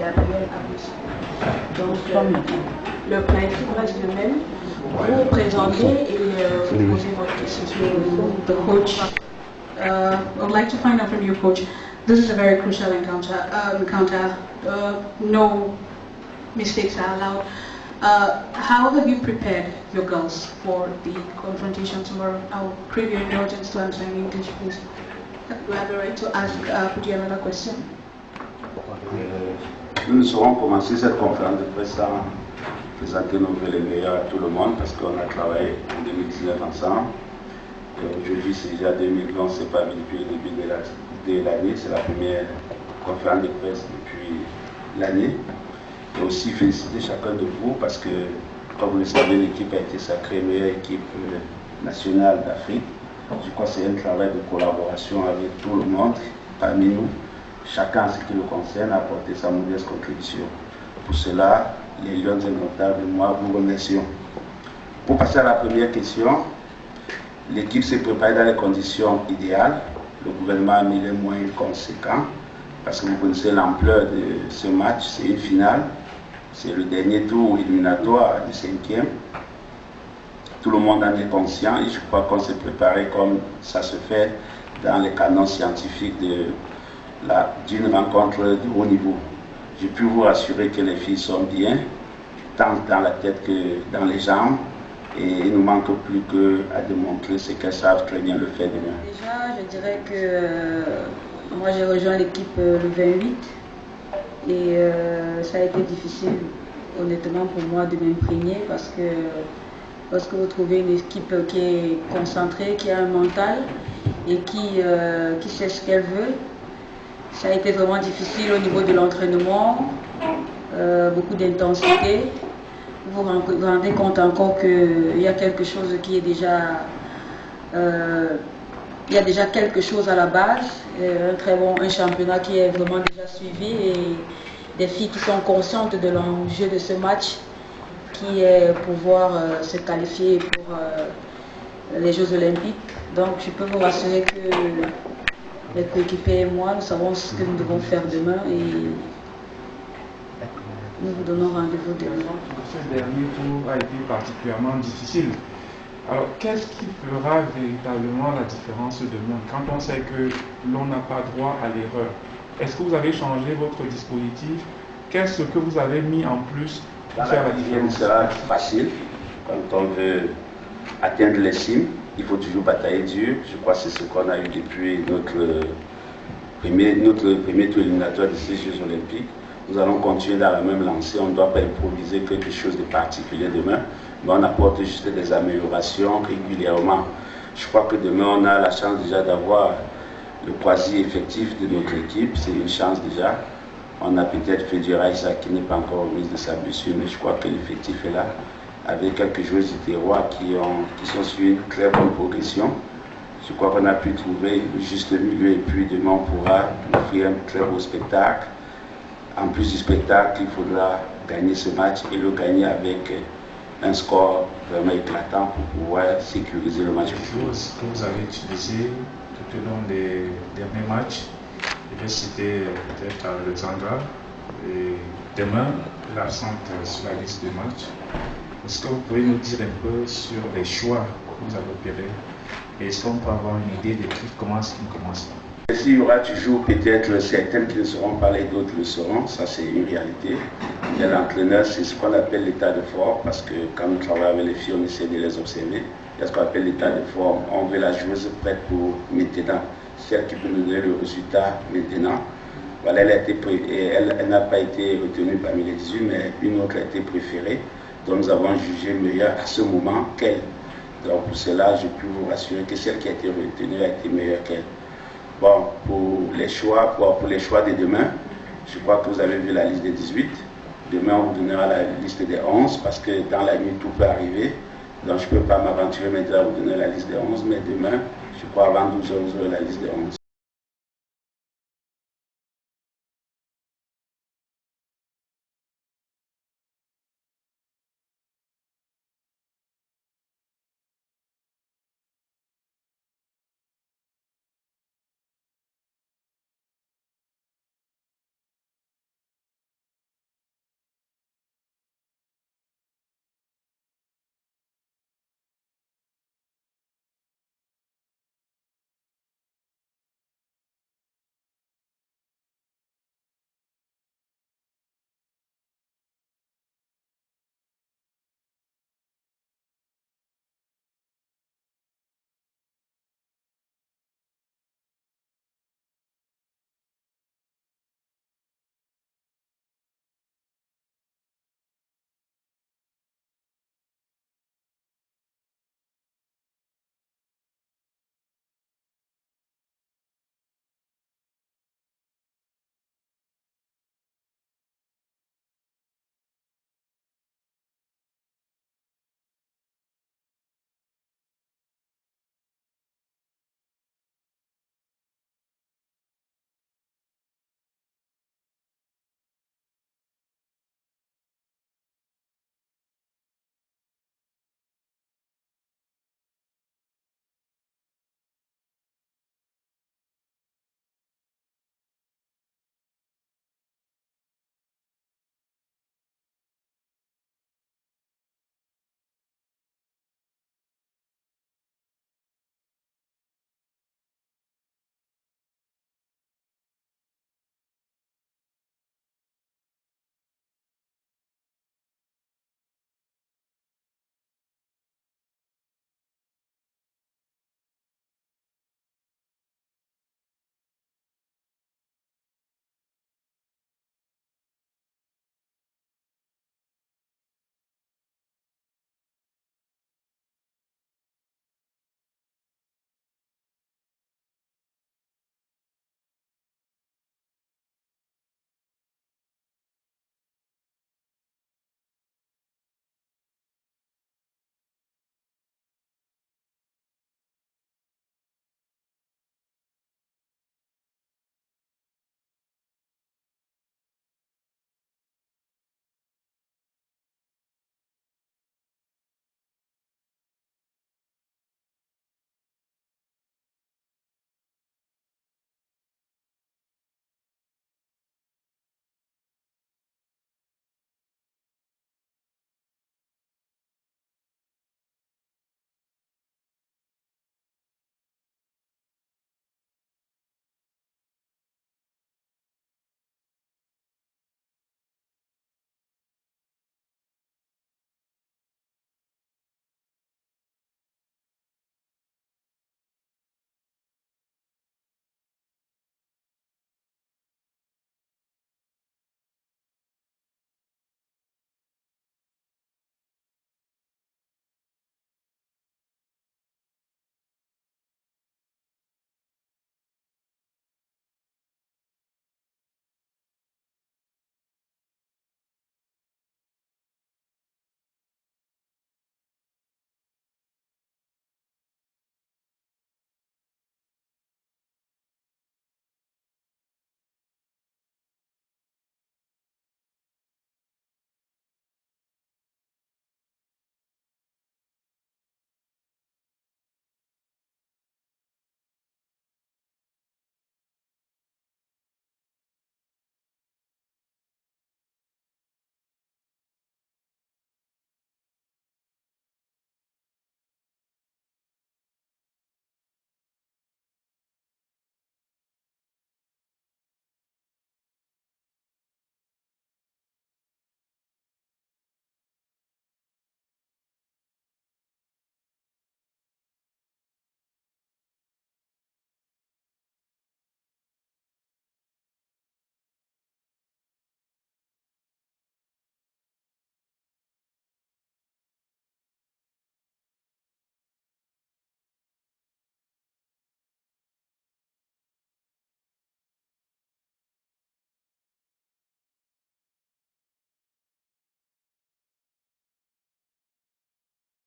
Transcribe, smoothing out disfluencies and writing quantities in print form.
Gabriel Aboussou. Donc, le principe reste le même. Vous vous présentez et vous posez votre question. The coach, I would like to find out from you, coach. This is a very crucial encounter. No mistakes are allowed. How have you prepared your girls for the confrontation tomorrow? I'll crave your indulgence to answer in English, please. Do I have the right to ask, put you another question? Nous aurons commencé cette conférence de presse en présenter nos vœux les meilleurs à tout le monde parce qu'on a travaillé en 2019 ensemble. Et aujourd'hui, c'est déjà 2020, on ne s'est pas vu depuis le début de l'année. C'est la première conférence de presse depuis l'année. Et aussi féliciter chacun de vous parce que, comme vous le savez, l'équipe a été sacrée meilleure équipe nationale d'Afrique. Je crois que c'est un travail de collaboration avec tout le monde, parmi nous. Chacun, en ce qui le concerne, a apporté sa modeste contribution. Pour cela, les Lions Indomptables et moi vous remercions. Pour passer à la première question, l'équipe s'est préparée dans les conditions idéales. Le gouvernement a mis les moyens conséquents parce que vous connaissez l'ampleur de ce match. C'est une finale, c'est le dernier tour éliminatoire du 5e. Tout le monde en est conscient et je crois qu'on s'est préparé comme ça se fait dans les canons scientifiques d'une rencontre de haut niveau. Je peux vous rassurer que les filles sont bien, tant dans la tête que dans les jambes, et il ne manque plus qu'à démontrer ce qu'elles savent très bien le faire demain. Déjà, je dirais que moi j'ai rejoint l'équipe le 28 et ça a été difficile, honnêtement, pour moi de m'imprégner parce que lorsque vous trouvez une équipe qui est concentrée, qui a un mental et qui sait ce qu'elle veut, ça a été vraiment difficile au niveau de l'entraînement, beaucoup d'intensité. Vous vous rendez compte encore qu'il y a quelque chose qui est déjà... il y a déjà quelque chose à la base, un championnat qui est vraiment déjà suivi et des filles qui sont conscientes de l'enjeu de ce match qui est pouvoir se qualifier pour les Jeux Olympiques. Donc je peux vous rassurer que les coéquipiers et moi, nous savons ce que nous devons faire demain et nous vous donnons rendez-vous demain. Ce dernier tour a été particulièrement difficile. Alors, qu'est-ce qui fera véritablement la différence demain quand on sait que l'on n'a pas droit à l'erreur? Est-ce que vous avez changé votre dispositif? Qu'est-ce que vous avez mis en plus pour faire la différence? Ce sera facile quand on veut atteindre les cimes. Il faut toujours batailler dur. Je crois que c'est ce qu'on a eu depuis notre premier tour éliminatoire de ces Jeux Olympiques. Nous allons continuer dans la même lancée. On ne doit pas improviser quelque chose de particulier demain, mais on apporte juste des améliorations régulièrement. Je crois que demain, on a la chance déjà d'avoir le quasi-effectif de notre équipe. C'est une chance déjà. On a peut-être Fedira Isaac qui n'est pas encore remise de sa blessure, mais je crois que l'effectif est là, avec quelques joueurs du terroir qui sont sur une très bonne progression. Je crois qu'on a pu trouver le juste milieu et puis demain on pourra offrir un très beau spectacle. En plus du spectacle, il faudra gagner ce match et le gagner avec un score vraiment éclatant pour pouvoir sécuriser le match. Les choses que vous avez utilisées tout au long des derniers matchs, je vais citer peut-être Alexandra et demain l'absente sur la liste de matchs. Est-ce que vous pouvez nous dire un peu sur les choix que vous avez opérés et est-ce qu'on peut avoir une idée de qui commence, qui ne commence pas? Il y aura toujours peut-être certaines qui ne seront pas là et d'autres le seront, ça c'est une réalité. Et l'entraîneur, c'est ce qu'on appelle l'état de forme, parce que quand nous travaillons avec les filles, on essaie de les observer. Il y a ce qu'on appelle l'état de forme. On veut la joueuse prête pour maintenant, celle qui peut nous donner le résultat maintenant. Voilà, elle n'a pas été retenue parmi les 18, mais une autre a été préférée. Donc nous avons jugé meilleure à ce moment qu'elle. Donc pour cela, je peux vous rassurer que celle qui a été retenue a été meilleure qu'elle. Bon, pour les choix de demain, je crois que vous avez vu la liste des 18. Demain, on vous donnera la liste des 11 parce que dans la nuit, tout peut arriver. Donc, je ne peux pas m'aventurer maintenant à vous donner la liste des 11, mais demain, je crois avant 12h, vous aurez la liste des 11.